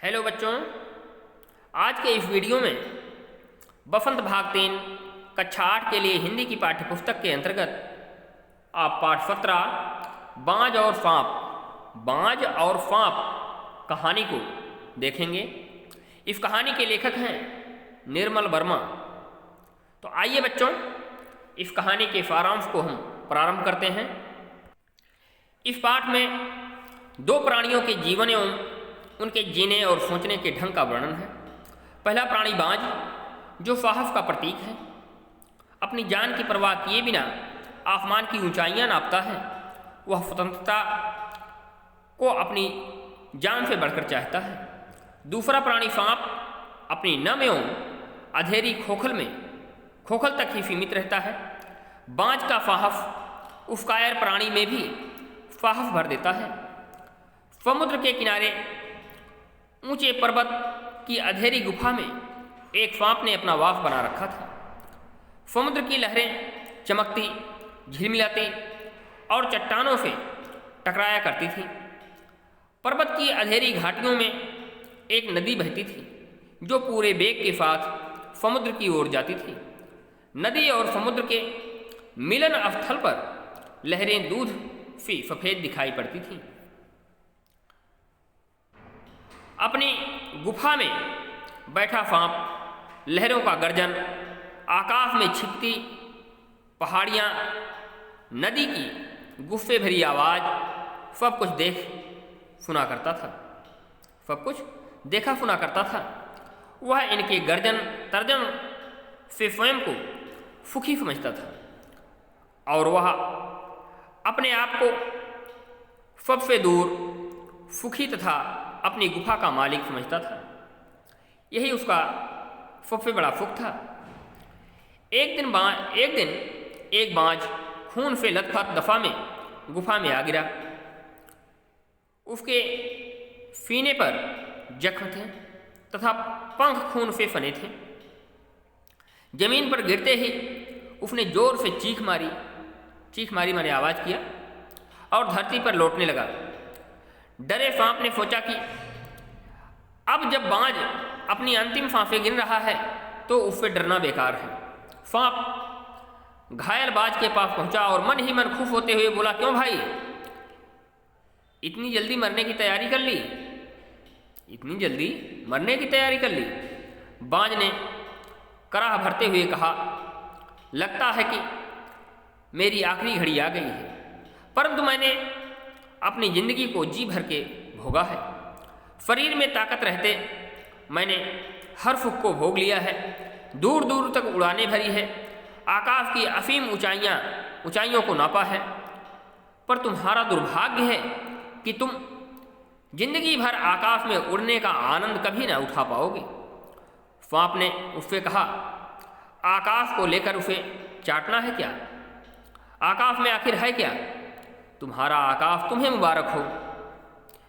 Hello बच्चों, आज के इस वीडियो में बसंत भाग 3 कक्षा 8 के लिए हिंदी की पाठ्यपुस्तक के अंतर्गत आप पाठ 17 बाज और सांप कहानी को देखेंगे। इस कहानी के लेखक हैं निर्मल वर्मा। तो आइए बच्चों, इस कहानी के सारांश को हम प्रारंभ करते हैं। इस पाठ में दो प्राणियों के जीवन एवं उनके जीने और सोचने के ढंग का वर्णन है। पहला प्राणी बाज, जो साहस का प्रतीक है, अपनी जान की परवाह किए बिना आसमान की ऊंचाइयां नापता है। वह स्वतंत्रता को अपनी जान से बढ़कर चाहता है। दूसरा प्राणी सांप अपनी नम एवं अधेरी खोखल तक ही सीमित रहता है। बाज का साहस उस कायर प्राणी में भी साहस भर देता है। समुद्र के किनारे ऊंचे पर्वत की अधेरी गुफा में एक सांप ने अपना वास बना रखा था। समुद्र की लहरें चमकती, झिलमिलाती और चट्टानों से टकराया करती थी। पर्वत की अधेरी घाटियों में एक नदी बहती थी, जो पूरे वेग के साथ समुद्र की ओर जाती थी। नदी और समुद्र के मिलन स्थल पर लहरें दूध सी सफेद दिखाई पड़ती थीं। अपनी गुफा में बैठा सांप, लहरों का गर्जन, आकाश में छिपती पहाड़ियाँ, नदी की गुस्से भरी आवाज़, सब कुछ देखा सुना करता था। वह इनके गर्जन तर्जन से स्वयं को सुखी समझता था और वह अपने आप को सबसे दूर सुखी तथा अपनी गुफा का मालिक समझता था। यही उसका सबसे बड़ा सुख था। एक दिन एक बाज खून से लथपथ दफा में गुफा में आ गिरा। उसके सीने पर जख्म थे तथा पंख खून से फने थे। जमीन पर गिरते ही उसने जोर से चीख मारी मैंने आवाज़ किया और धरती पर लौटने लगा। डरे सांप ने सोचा कि अब जब बाज अपनी अंतिम सांसें गिन रहा है तो उससे डरना बेकार है। सांप घायल बाज के पास पहुंचा और मन ही मन खुश होते हुए बोला, क्यों भाई, इतनी जल्दी मरने की तैयारी कर ली? बाज ने कराह भरते हुए कहा, लगता है कि मेरी आखिरी घड़ी आ गई है, परंतु मैंने अपनी जिंदगी को जी भर के भोगा है। शरीर में ताकत रहते मैंने हर सुख को भोग लिया है। दूर दूर तक उड़ाने भरी है, आकाश की असीम ऊंचाइयों को नापा है, पर तुम्हारा दुर्भाग्य है कि तुम जिंदगी भर आकाश में उड़ने का आनंद कभी ना उठा पाओगे। सांप ने उससे कहा, आकाश को लेकर उसे चाटना है क्या? आकाश में आखिर है क्या? तुम्हारा आकाश तुम्हें मुबारक हो।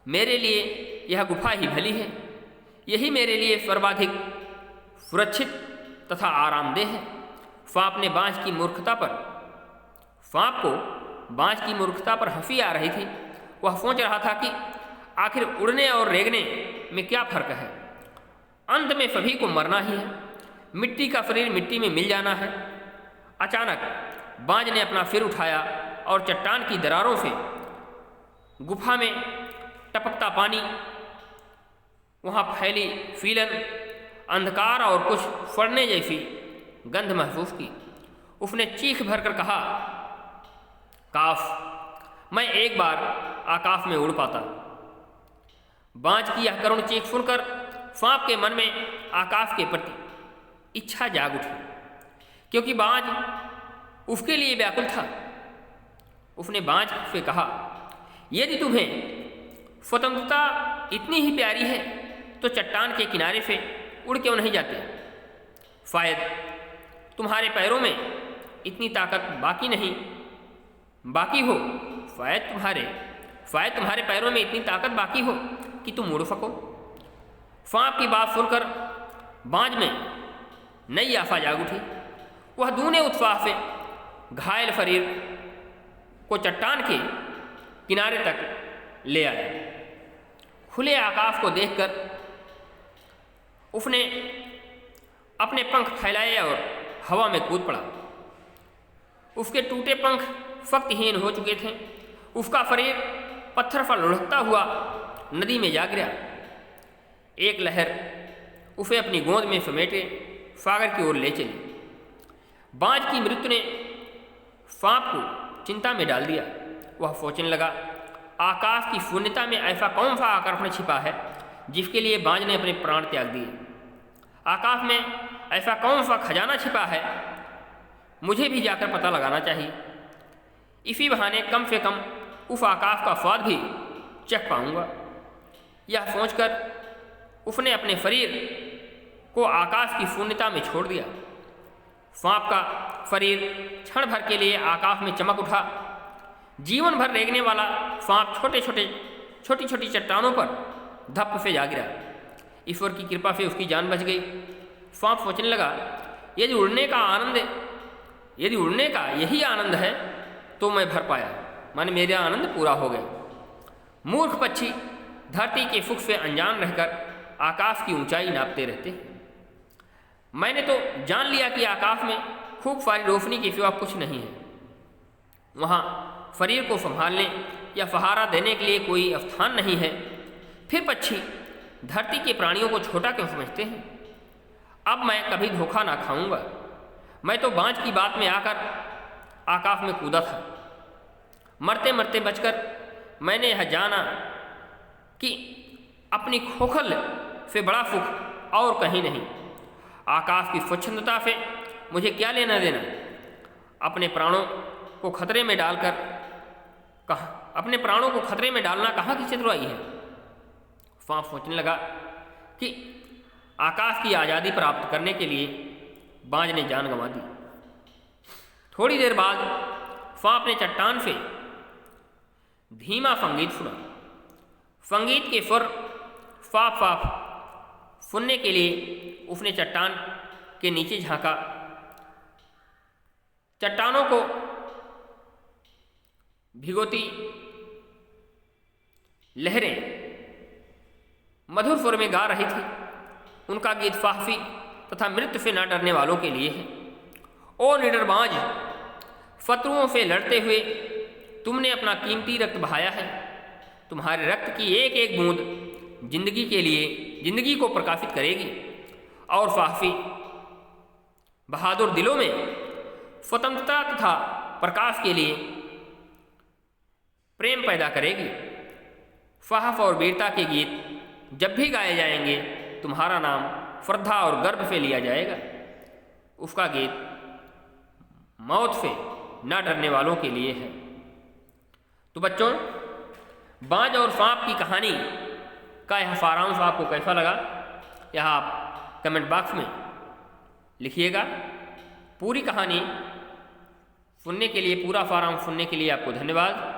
मेरे लिए यह गुफा ही भली है। यही मेरे लिए सर्वाधिक सुरक्षित तथा आरामदेह है। सांप को बाज की मूर्खता पर हंसी आ रही थी। वह सोच रहा था कि आखिर उड़ने और रेंगने में क्या फर्क है। अंत में सभी को मरना ही है। मिट्टी का शरीर मिट्टी में मिल जाना है। अचानक बाज ने अपना सिर उठाया और चट्टान की दरारों से गुफा में टपकता पानी, वहाँ फैली फीलन, अंधकार और कुछ फड़ने जैसी गंध महसूस की। उसने चीख भरकर कहा, काश मैं एक बार आकाश में उड़ पाता। बाज की यह करुण चीख सुनकर सांप के मन में आकाश के प्रति इच्छा जाग उठी, क्योंकि बाज उसके लिए व्याकुल था। उसने बाज से कहा, यदि तुम्हें स्वतंत्रता इतनी ही प्यारी है तो चट्टान के किनारे से उड़ क्यों नहीं जाते? शायद तुम्हारे पैरों में इतनी ताकत बाकी हो शायद तुम्हारे पैरों में इतनी ताकत बाकी हो कि तुम उड़ सको। सांप की बात सुनकर बाज में नई आशा जाग उठी। वह दूने उत्साह से घायल शरीर को चट्टान के किनारे तक ले आया। खुले आकाश को देखकर उसने अपने पंख फैलाए और हवा में कूद पड़ा। उसके टूटे पंख शक्तिहीन हो चुके थे। उसका शरीर पत्थर पर लुढ़कता हुआ नदी में जा गिरा। एक लहर उसे अपनी गोद में समेटे सागर की ओर ले चली। बाज की मृत्यु ने सांप को चिंता में डाल दिया। वह सोचने लगा, आकाश की शून्यता में ऐसा कौन सा आकर्षण छिपा है जिसके लिए बाज ने अपने प्राण त्याग दिए। आकाश में ऐसा कौन सा खजाना छिपा है, मुझे भी जाकर पता लगाना चाहिए। इसी बहाने कम से कम उस आकाश का स्वाद भी चख पाऊंगा। यह सोचकर उसने अपने शरीर को आकाश की शून्यता में छोड़ दिया। सांप का शरीर क्षण भर के लिए आकाश में चमक उठा। जीवन भर रेंगने वाला सांप छोटी छोटी चट्टानों पर धप से जा गिरा। ईश्वर की कृपा से उसकी जान बच गई। सांप सोचने लगा, यदि उड़ने का यही आनंद है तो मैं भर पाया, माने मेरा आनंद पूरा हो गया। मूर्ख पक्षी धरती के सुख से अनजान रहकर आकाश की ऊंचाई नापते रहते हैं। मैंने तो जान लिया कि आकाश में खूब सारी रोशनी के सिवा कुछ नहीं है। वहाँ शरीर को संभालने या सहारा देने के लिए कोई स्थान नहीं है। फिर पक्षी धरती के प्राणियों को छोटा क्यों समझते हैं? अब मैं कभी धोखा ना खाऊंगा। मैं तो बाज की बात में आकर आकाश में कूदा था। मरते मरते बचकर मैंने यह जाना कि अपनी खोखल से बड़ा सुख और कहीं नहीं। आकाश की स्वच्छंदता से मुझे क्या लेना देना? अपने प्राणों को खतरे में डालना कहाँ की चतुराई है? सांप सोचने लगा कि आकाश की आज़ादी प्राप्त करने के लिए बाज ने जान गंवा दी। थोड़ी देर बाद सांप ने चट्टान से धीमा संगीत सुना। संगीत के स्वर साफ साफ सुनने के लिए उसने चट्टान के नीचे झांका। चट्टानों को भिगोती लहरें मधुर स्वर में गा रही थी। उनका गीत साहसी तथा मृत्यु से न डरने वालों के लिए है। ओ निडर बाज, शत्रुओं से लड़ते हुए तुमने अपना कीमती रक्त बहाया है। तुम्हारे रक्त की एक एक बूंद जिंदगी को प्रकाशित करेगी और साहसी बहादुर दिलों में स्वतंत्रता तथा प्रकाश के लिए प्रेम पैदा करेगी। साहस और वीरता के गीत जब भी गाए जाएंगे तुम्हारा नाम श्रद्धा और गर्व से लिया जाएगा। उसका गीत मौत से न डरने वालों के लिए है। तो बच्चों, बाज और सांप की कहानी का यह सारांश आपको कैसा लगा, यह आप कमेंट बॉक्स में लिखिएगा। पूरी कहानी सुनने के लिए, पूरा सारांश सुनने के लिए आपको धन्यवाद।